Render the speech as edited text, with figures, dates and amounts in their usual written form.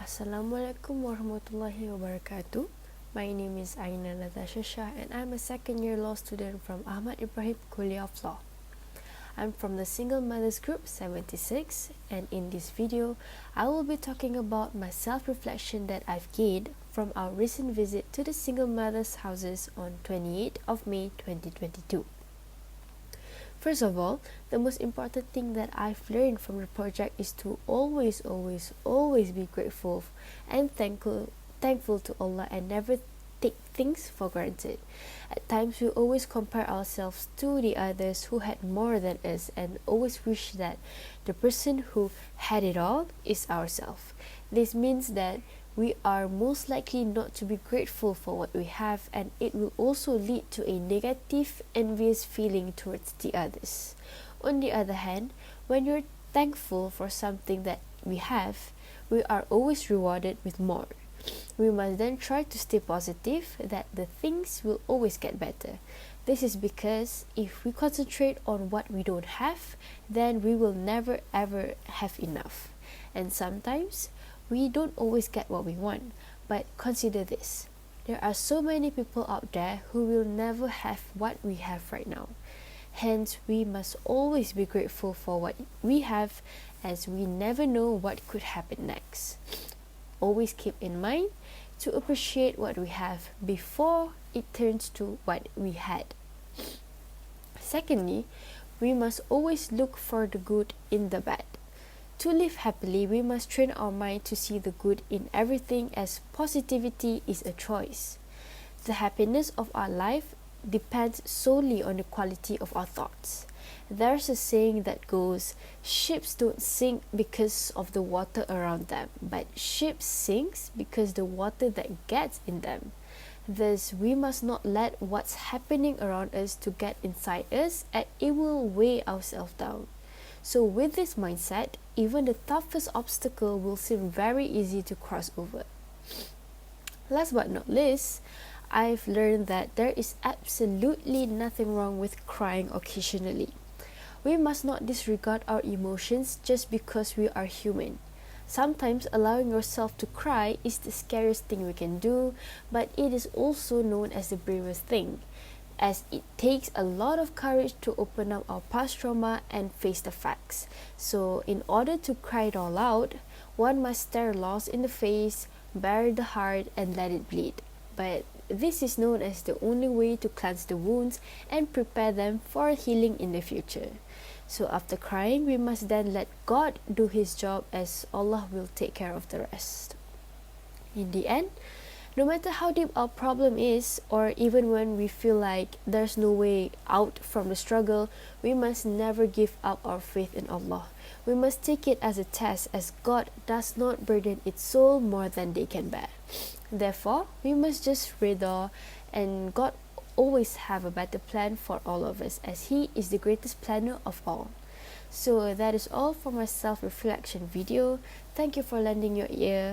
Assalamualaikum warahmatullahi wabarakatuh. My name is Aina Natasya Shah and I'm a second year law student from Ahmad Ibrahim Kuliah of Law. I'm from the Single Mothers Group 76 and in this video, I will be talking about my self-reflection that I've gained from our recent visit to the single mothers' houses on 28th of May 2022. First of all, the most important thing that I've learned from the project is to always be grateful and thankful to Allah and never take things for granted. At times, we always compare ourselves to the others who had more than us and always wish that the person who had it all is ourselves. This means that we are most likely not to be grateful for what we have, and it will also lead to a negative, envious feeling towards the others. On the other hand, when you're thankful for something that we have, we are always rewarded with more. We must then try to stay positive that the things will always get better. This is because if we concentrate on what we don't have, then we will never ever have enough. And sometimes, we don't always get what we want, but consider this. There are so many people out there who will never have what we have right now. Hence, we must always be grateful for what we have, as we never know what could happen next. Always keep in mind to appreciate what we have before it turns to what we had. Secondly, we must always look for the good in the bad. To live happily, we must train our mind to see the good in everything, as positivity is a choice. The happiness of our life depends solely on the quality of our thoughts. There's a saying that goes, ships don't sink because of the water around them, but ships sink because the water that gets in them. Thus, we must not let what's happening around us to get inside us, and it will weigh ourselves down. So with this mindset, even the toughest obstacle will seem very easy to cross over. Last but not least, I've learned that there is absolutely nothing wrong with crying occasionally. We must not disregard our emotions just because we are human. Sometimes allowing yourself to cry is the scariest thing we can do, but it is also known as the bravest thing, as it takes a lot of courage to open up our past trauma and face the facts. So in order to cry it all out, one must stare loss in the face, bare the heart, and let it bleed. But this is known as the only way to cleanse the wounds and prepare them for healing in the future. So after crying, we must then let God do His job, as Allah will take care of the rest. In the end, no matter how deep our problem is, or even when we feel like there's no way out from the struggle, we must never give up our faith in Allah. We must take it as a test, as God does not burden its soul more than they can bear. Therefore, we must just rida, and God always have a better plan for all of us, as He is the greatest planner of all. So that is all for my self-reflection video. Thank you for lending your ear.